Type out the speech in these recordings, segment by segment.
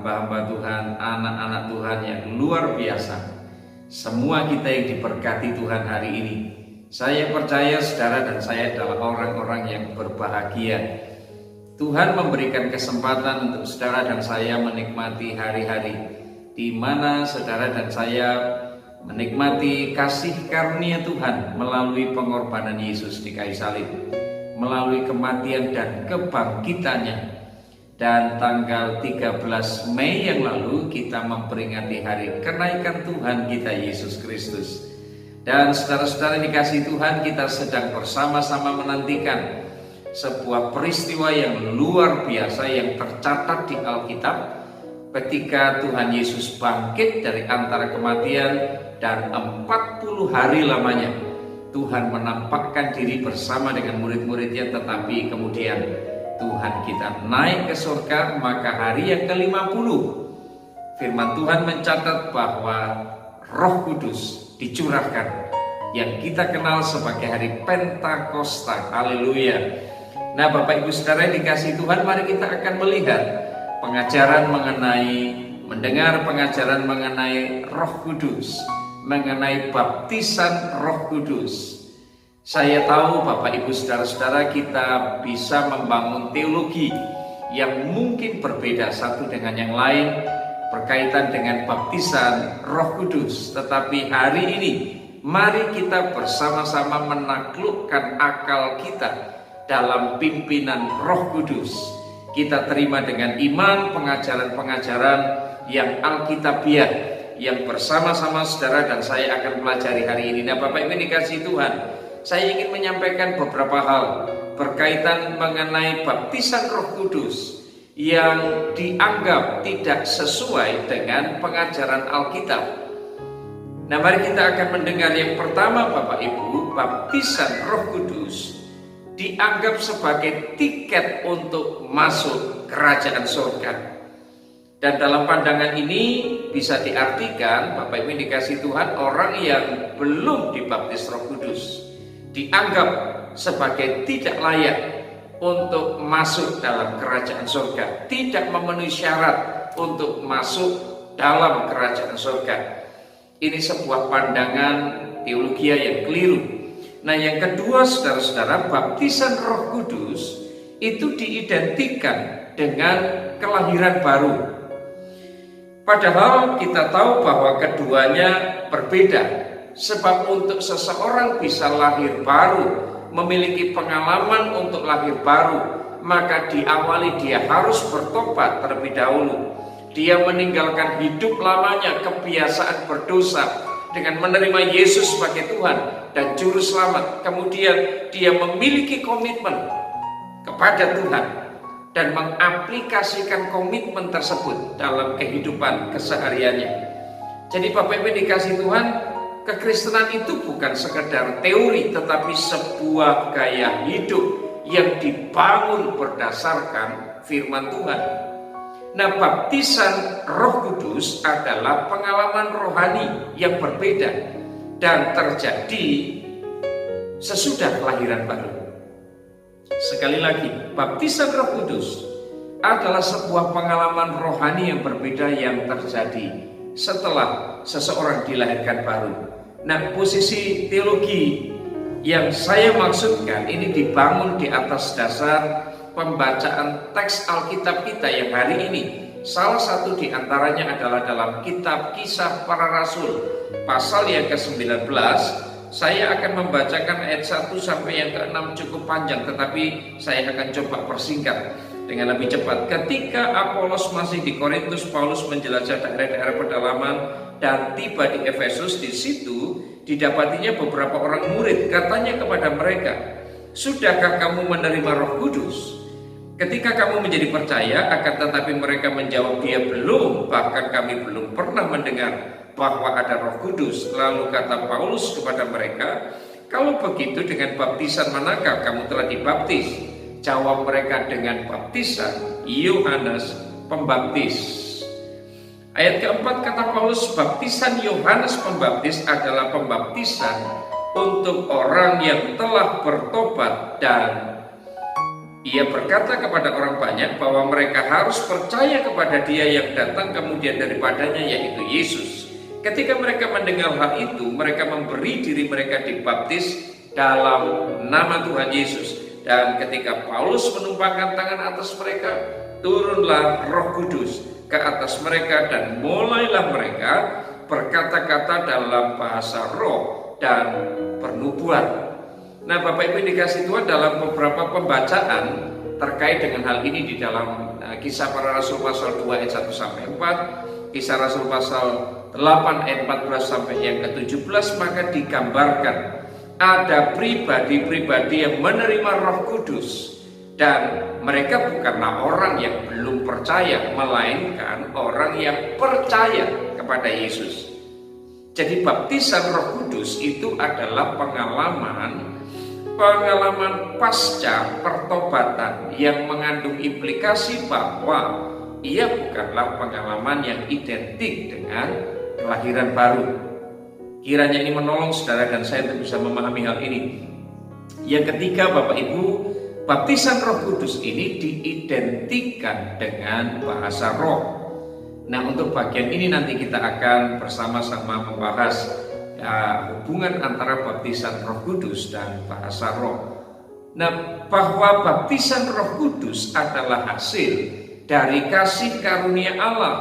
hamba-hamba Tuhan, anak-anak Tuhan yang luar biasa. Semua kita yang diberkati Tuhan hari ini. Saya percaya saudara dan saya adalah orang-orang yang berbahagia. Tuhan memberikan kesempatan untuk saudara dan saya menikmati hari-hari di mana saudara dan saya menikmati kasih karunia Tuhan melalui pengorbanan Yesus di kayu salib, melalui kematian dan kebangkitannya. Dan tanggal 13 Mei yang lalu kita memperingati hari kenaikan Tuhan kita Yesus Kristus. Dan saudara-saudara dikasihi Tuhan, kita sedang bersama-sama menantikan sebuah peristiwa yang luar biasa yang tercatat di Alkitab ketika Tuhan Yesus bangkit dari antara kematian dan 40 hari lamanya Tuhan menampakkan diri bersama dengan murid-muridnya, tetapi kemudian Tuhan kita naik ke surga. Maka hari yang ke-50 firman Tuhan mencatat bahwa Roh Kudus dicurahkan yang kita kenal sebagai hari Pentakosta. Haleluya. Nah, Bapak Ibu Saudara yang dikasihi Tuhan, mari kita akan melihat mendengar pengajaran mengenai Roh Kudus, mengenai baptisan Roh Kudus. Saya tahu Bapak Ibu Saudara-saudara, kita bisa membangun teologi yang mungkin berbeda satu dengan yang lain berkaitan dengan baptisan Roh Kudus. Tetapi hari ini mari kita bersama-sama menaklukkan akal kita dalam pimpinan Roh Kudus. Kita terima dengan iman pengajaran-pengajaran yang alkitabiah yang bersama-sama saudara dan saya akan pelajari hari ini. Nah, Bapak Ibu dikasihi Tuhan, saya ingin menyampaikan beberapa hal berkaitan mengenai baptisan Roh Kudus yang dianggap tidak sesuai dengan pengajaran Alkitab. Nah, mari kita akan mendengar yang pertama, Bapak Ibu. Baptisan Roh Kudus dianggap sebagai tiket untuk masuk kerajaan surga. Dan dalam pandangan ini bisa diartikan, Bapak Ibu dikasihi Tuhan, orang yang belum dibaptis Roh Kudus dianggap sebagai tidak layak untuk masuk dalam kerajaan surga, tidak memenuhi syarat untuk masuk dalam kerajaan surga. Ini sebuah pandangan teologi yang keliru. Nah, yang kedua, saudara-saudara, baptisan Roh Kudus itu diidentikan dengan kelahiran baru. Padahal kita tahu bahwa keduanya berbeda. Sebab untuk seseorang bisa lahir baru, memiliki pengalaman untuk lahir baru, maka diawali dia harus bertobat terlebih dahulu. Dia meninggalkan hidup lamanya, kebiasaan berdosa, dengan menerima Yesus sebagai Tuhan dan Juru Selamat. Kemudian dia memiliki komitmen kepada Tuhan dan mengaplikasikan komitmen tersebut dalam kehidupan kesehariannya. Jadi Bapak Ibu dikasihi Tuhan, kekristenan itu bukan sekedar teori, tetapi sebuah gaya hidup yang dibangun berdasarkan firman Tuhan. Nah, baptisan Roh Kudus adalah pengalaman rohani yang berbeda dan terjadi sesudah kelahiran baru. Sekali lagi, baptisan Roh Kudus adalah sebuah pengalaman rohani yang berbeda yang terjadi setelah seseorang dilahirkan baru. Nah, posisi teologi yang saya maksudkan ini dibangun di atas dasar pembacaan teks Alkitab kita yang hari ini. Salah satu di antaranya adalah dalam kitab Kisah Para Rasul pasal yang ke-19. Saya akan membacakan ayat 1 sampai yang ke-6 cukup panjang, tetapi saya akan coba persingkat dengan lebih cepat. Ketika Apolos masih di Korintus, Paulus menjelajah daerah-daerah pedalaman dan tiba di Efesus. Di situ didapatinya beberapa orang murid. Katanya kepada mereka, "Sudahkah kamu menerima Roh Kudus ketika kamu menjadi percaya?" Akan tetapi mereka menjawab, "Dia belum, bahkan kami belum pernah mendengar bahwa ada Roh Kudus." Lalu kata Paulus kepada mereka, "Kalau begitu dengan baptisan manakah kamu telah dibaptis?" Jawab mereka, "Dengan baptisan Yohanes Pembaptis." Ayat keempat kata Paulus, baptisan Yohanes Pembaptis adalah pembaptisan untuk orang yang telah bertobat dan Ia berkata kepada orang banyak bahwa mereka harus percaya kepada Dia yang datang kemudian daripadanya, yaitu Yesus. Ketika mereka mendengar hal itu, mereka memberi diri mereka dibaptis dalam nama Tuhan Yesus. Dan ketika Paulus menumpangkan tangan atas mereka, turunlah Roh Kudus ke atas mereka dan mulailah mereka berkata-kata dalam bahasa roh dan bernubuat. Nah, Bapak Ibu dikasih Tuhan, dalam beberapa pembacaan terkait dengan hal ini di dalam Kisah Para Rasul pasal 2 ayat 1 sampai 4, Kisah Rasul pasal 8 ayat 14 sampai yang ke-17, maka digambarkan ada pribadi-pribadi yang menerima Roh Kudus, dan mereka bukanlah orang yang belum percaya, melainkan orang yang percaya kepada Yesus. Jadi baptisan Roh Kudus itu adalah pengalaman pasca pertobatan yang mengandung implikasi bahwa ia bukanlah pengalaman yang identik dengan kelahiran baru. Kiranya ini menolong saudara dan saya untuk bisa memahami hal ini. Yang ketiga, Bapak Ibu, baptisan Roh Kudus ini diidentikan dengan bahasa roh. Nah, untuk bagian ini nanti kita akan bersama-sama membahas hubungan antara baptisan Roh Kudus dan bahasa roh. Nah, bahwa baptisan Roh Kudus adalah hasil dari kasih karunia Allah,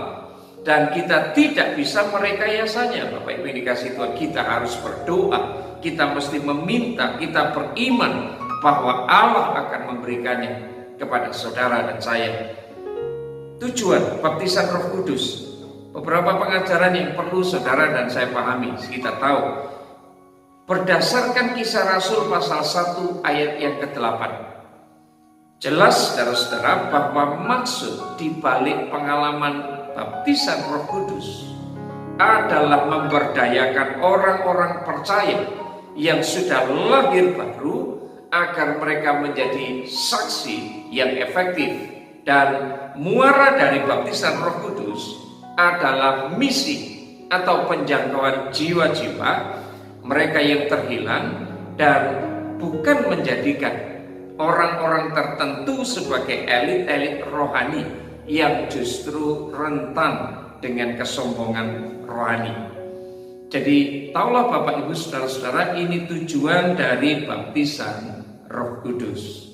dan kita tidak bisa merekayasanya. Bapak Ibu yang dikasih Tuhan, kita harus berdoa, kita mesti meminta, kita beriman bahwa Allah akan memberikannya kepada saudara dan saya. Tujuan baptisan Roh Kudus, beberapa pengajaran yang perlu saudara dan saya pahami. Kita tahu berdasarkan Kisah Rasul pasal 1 ayat yang ke-8, jelas saudara-saudara bahwa maksud dibalik pengalaman baptisan Roh Kudus adalah memberdayakan orang-orang percaya yang sudah lahir baru agar mereka menjadi saksi yang efektif. Dan muara dari baptisan Roh Kudus adalah misi atau penjangkauan jiwa-jiwa mereka yang terhilang, dan bukan menjadikan orang-orang tertentu sebagai elit-elit rohani yang justru rentan dengan kesombongan rohani. Jadi taulah Bapak Ibu saudara-saudara, ini tujuan dari baptisan Roh Kudus.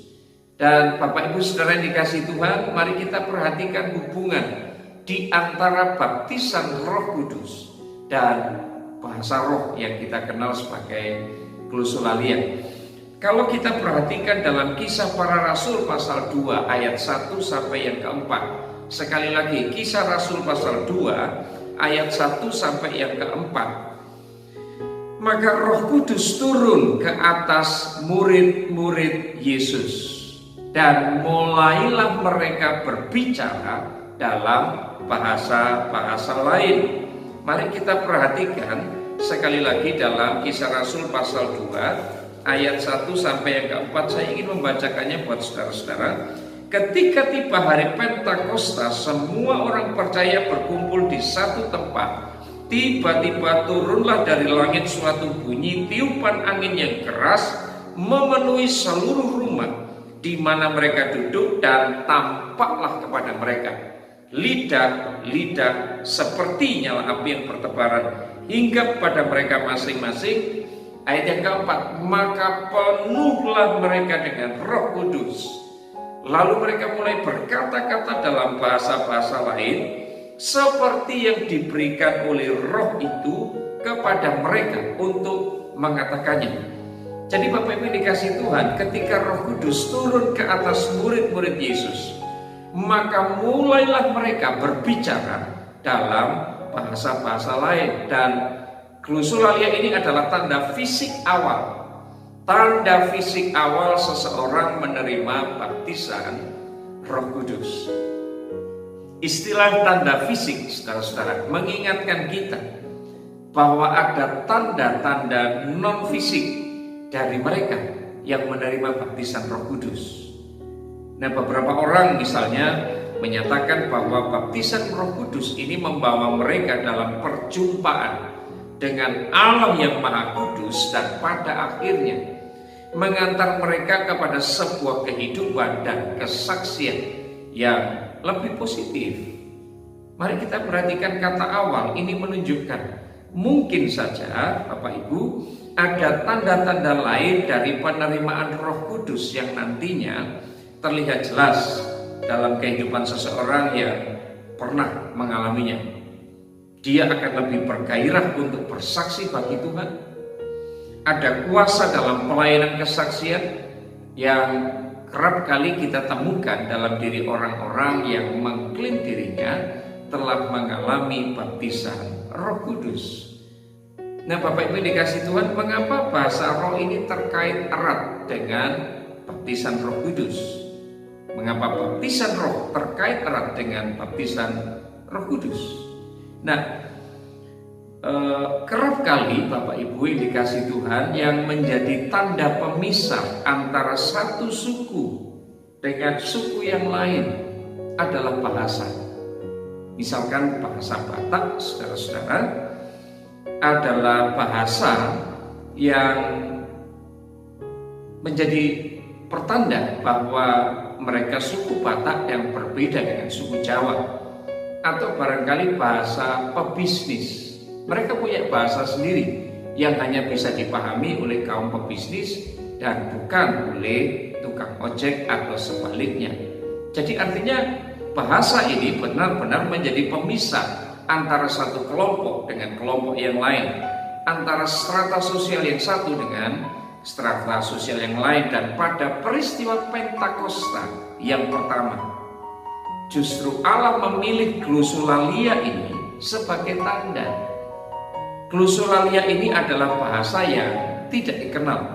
Dan Bapak Ibu saudara yang dikasih Tuhan, mari kita perhatikan hubungan di antara baptisan Roh Kudus dan bahasa roh yang kita kenal sebagai glosolalia. Kalau kita perhatikan dalam Kisah Para Rasul pasal 2 ayat 1 sampai yang keempat, sekali lagi Kisah Rasul pasal 2 ayat 1 sampai yang keempat, maka Roh Kudus turun ke atas murid-murid Yesus, dan mulailah mereka berbicara dalam bahasa-bahasa lain. Mari kita perhatikan sekali lagi dalam Kisah Rasul pasal 2 ayat 1 sampai yang keempat. Saya ingin membacakannya buat saudara-saudara. Ketika tiba hari Pentakosta, semua orang percaya berkumpul di satu tempat. Tiba-tiba turunlah dari langit suatu bunyi tiupan angin yang keras memenuhi seluruh rumah di mana mereka duduk, dan tampaklah kepada mereka lidah-lidah seperti nyala api yang bertebaran hingga pada mereka masing-masing. Ayat yang keempat, maka penuhlah mereka dengan Roh Kudus, lalu mereka mulai berkata-kata dalam bahasa-bahasa lain seperti yang diberikan oleh Roh itu kepada mereka untuk mengatakannya. Jadi Bapak Ibu dikasih Tuhan, ketika Roh Kudus turun ke atas murid-murid Yesus, maka mulailah mereka berbicara dalam bahasa-bahasa lain. Dan glosolalia ini adalah tanda fisik awal. Tanda fisik awal seseorang menerima baptisan Roh Kudus. Istilah tanda fisik, saudara-saudara, mengingatkan kita bahwa ada tanda-tanda non-fisik dari mereka yang menerima baptisan Roh Kudus. Nah, beberapa orang misalnya menyatakan bahwa baptisan Roh Kudus ini membawa mereka dalam perjumpaan dengan Allah yang Maha Kudus, dan pada akhirnya mengantar mereka kepada sebuah kehidupan dan kesaksian yang lebih positif. Mari kita perhatikan kata awal ini menunjukkan mungkin saja Bapak Ibu ada tanda-tanda lain dari penerimaan Roh Kudus yang nantinya terlihat jelas dalam kehidupan seseorang yang pernah mengalaminya. Dia akan lebih bergairah untuk bersaksi bagi Tuhan. Ada kuasa dalam pelayanan kesaksian yang kerap kali kita temukan dalam diri orang-orang yang mengklaim dirinya telah mengalami baptisan Roh Kudus. Nah Bapak Ibu dikasih Tuhan, mengapa bahasa roh ini terkait erat dengan baptisan Roh Kudus? Mengapa baptisan roh terkait erat dengan baptisan Roh Kudus? Nah, kerap kali Bapak Ibu yang dikasih Tuhan, yang menjadi tanda pemisah antara satu suku dengan suku yang lain adalah bahasa. Misalkan bahasa Batak, saudara-saudara, adalah bahasa yang menjadi pertanda bahwa mereka suku Batak yang berbeda dengan suku Jawa, atau barangkali bahasa pebisnis. Mereka punya bahasa sendiri yang hanya bisa dipahami oleh kaum pebisnis dan bukan oleh tukang ojek atau sebaliknya. Jadi artinya bahasa ini benar-benar menjadi pemisah antara satu kelompok dengan kelompok yang lain, antara strata sosial yang satu dengan strata sosial yang lain. Dan pada peristiwa Pentakosta yang pertama, justru Allah memilih glosolalia ini sebagai tanda. Glosolalia ini adalah bahasa yang tidak dikenal,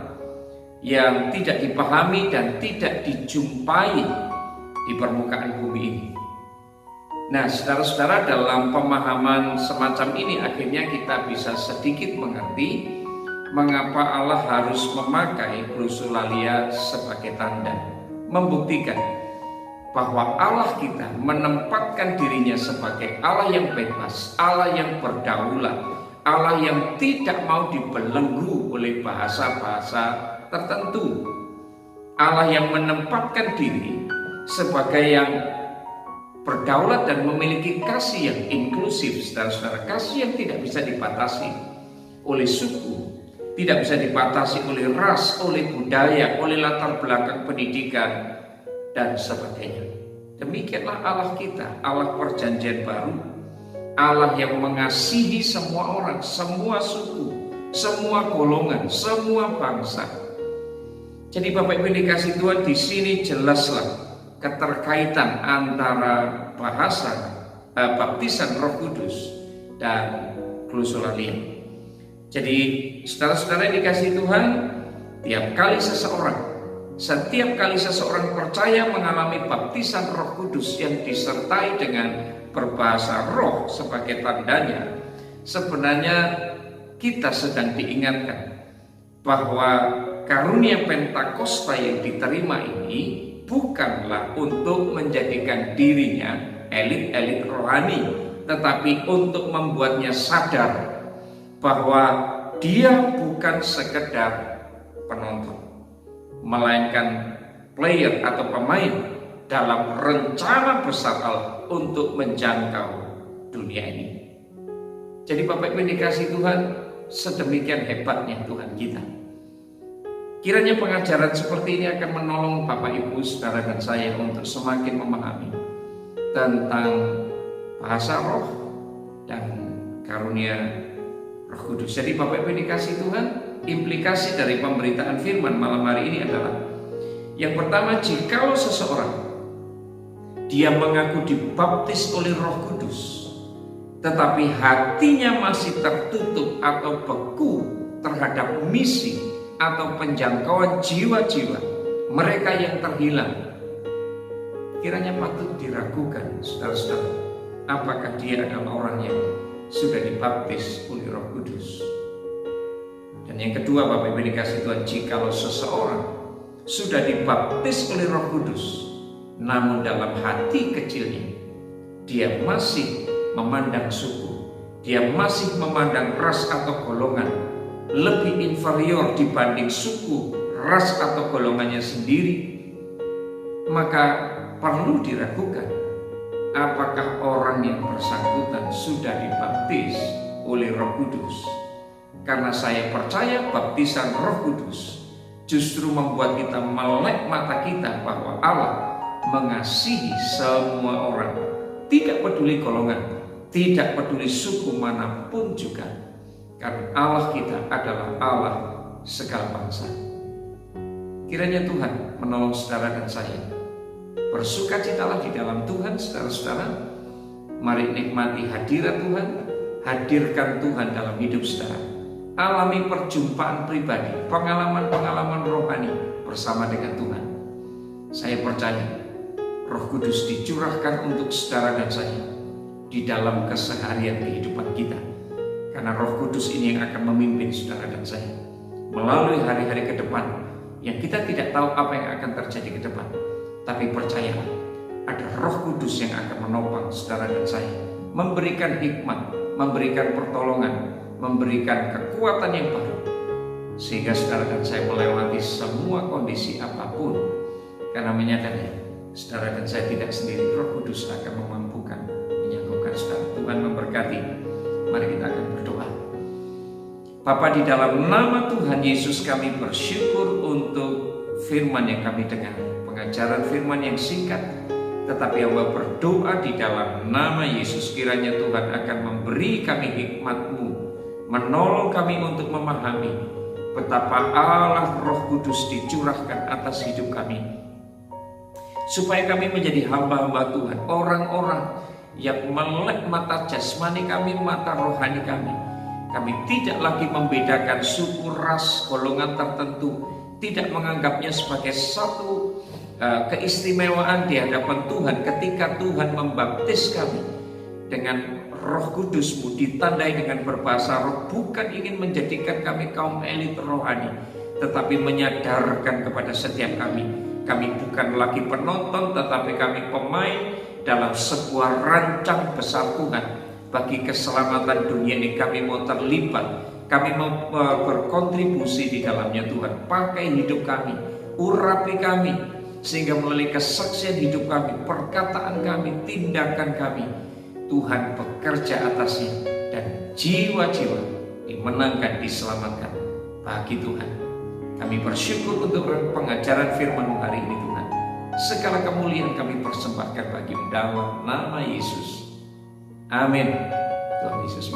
yang tidak dipahami dan tidak dijumpai di permukaan bumi ini. Nah, saudara-saudara, dalam pemahaman semacam ini akhirnya kita bisa sedikit mengerti mengapa Allah harus memakai glosolalia sebagai tanda, membuktikan bahwa Allah kita menempatkan dirinya sebagai Allah yang bebas, Allah yang berdaulat, Allah yang tidak mau dibelenggu oleh bahasa-bahasa tertentu, Allah yang menempatkan diri sebagai yang berdaulat dan memiliki kasih yang inklusif, saudara-saudara. Kasih yang tidak bisa dibatasi oleh suku, tidak bisa dibatasi oleh ras, oleh budaya, oleh latar belakang pendidikan, dan sebagainya. Demikianlah Allah kita, Allah perjanjian baru, Allah yang mengasihi semua orang, semua suku, semua golongan, semua bangsa. Jadi Bapak Ibu dikasih Tuhan, di sini jelaslah keterkaitan antara bahasa baptisan Roh Kudus dan glosolalia. Jadi saudara-saudara yang dikasih Tuhan, setiap kali seseorang percaya mengalami baptisan Roh Kudus yang disertai dengan berbahasa roh sebagai tandanya, sebenarnya kita sedang diingatkan bahwa karunia Pentakosta yang diterima ini bukanlah untuk menjadikan dirinya elit-elit rohani, tetapi untuk membuatnya sadar bahwa dia bukan sekedar penonton, melainkan player atau pemain dalam rencana besar Allah untuk menjangkau dunia ini. Jadi Bapak Ibu dikasih Tuhan, sedemikian hebatnya Tuhan kita. Kiranya pengajaran seperti ini akan menolong Bapak Ibu, saudara dan saya untuk semakin memahami tentang bahasa roh dan karunia Roh Kudus. Jadi Bapak Ibu dikasih Tuhan, implikasi dari pemberitaan firman malam hari ini adalah yang pertama, jikalau seseorang dia mengaku dibaptis oleh Roh Kudus, tetapi hatinya masih tertutup atau beku terhadap misi atau penjangkauan jiwa-jiwa mereka yang terhilang, kiranya patut diragukan, saudara-saudara, apakah dia adalah orang yang sudah dibaptis oleh Roh Kudus. Dan yang kedua, Bapak Ibu dikasih Tuhan, jikalau seseorang sudah dibaptis oleh Roh Kudus, namun dalam hati kecilnya dia masih memandang suku, dia masih memandang ras atau golongan lebih inferior dibanding suku, ras atau golongannya sendiri, maka perlu diragukan apakah orang yang bersangkutan sudah dibaptis oleh Roh Kudus. Karena saya percaya baptisan Roh Kudus justru membuat kita melek mata kita bahwa Allah mengasihi semua orang, tidak peduli golongan, tidak peduli suku manapun juga. Karena Allah kita adalah Allah segala bangsa. Kiranya Tuhan menolong saudara dan saya. Bersukacitalah di dalam Tuhan, saudara-saudara. Mari nikmati hadirat Tuhan, hadirkan Tuhan dalam hidup saudara. Alami perjumpaan pribadi, pengalaman-pengalaman rohani bersama dengan Tuhan. Saya percaya Roh Kudus dicurahkan untuk saudara dan saya di dalam keseharian kehidupan kita. Karena Roh Kudus ini yang akan memimpin saudara dan saya melalui hari-hari ke depan yang kita tidak tahu apa yang akan terjadi ke depan. Tapi percayalah, ada Roh Kudus yang akan menopang saudara dan saya, memberikan hikmat, memberikan pertolongan, memberikan kekuatan yang baru, sehingga saudara dan saya melewati semua kondisi apapun, karena menyadari saudara dan saya tidak sendiri. Roh Kudus akan memampukan, menyanggupkan saudara. Tuhan memberkati. Mari kita akan berdoa. Bapa, di dalam nama Tuhan Yesus kami bersyukur untuk firman yang kami dengar, pengajaran firman yang singkat, tetapi hamba berdoa di dalam nama Yesus, kiranya Tuhan akan memberi kami hikmat-Mu, menolong kami untuk memahami betapa Allah Roh Kudus dicurahkan atas hidup kami, supaya kami menjadi hamba-hamba Tuhan, orang-orang yang melek mata jasmani kami, mata rohani kami. Kami tidak lagi membedakan suku, ras, golongan tertentu, tidak menganggapnya sebagai satu keistimewaan di hadapan Tuhan ketika Tuhan membaptis kami dengan Roh Kudus-Mu, ditandai dengan berbahasa roh, bukan ingin menjadikan kami kaum elit rohani, tetapi menyadarkan kepada setiap kami bukan lagi penonton, tetapi kami pemain dalam sebuah rancang besar Tuhan bagi keselamatan dunia ini. Kami mau terlibat, kami mau berkontribusi di dalamnya. Tuhan, pakai hidup kami, urapi kami, sehingga melalui kesaksian hidup kami, perkataan kami, tindakan kami, Tuhan bekerja atasnya, dan jiwa-jiwa dimenangkan, diselamatkan bagi Tuhan. Kami bersyukur untuk pengajaran firman-Mu hari ini Tuhan. Segala kemuliaan kami persembahkan bagi dalam nama Yesus. Amin. Tuhan Yesus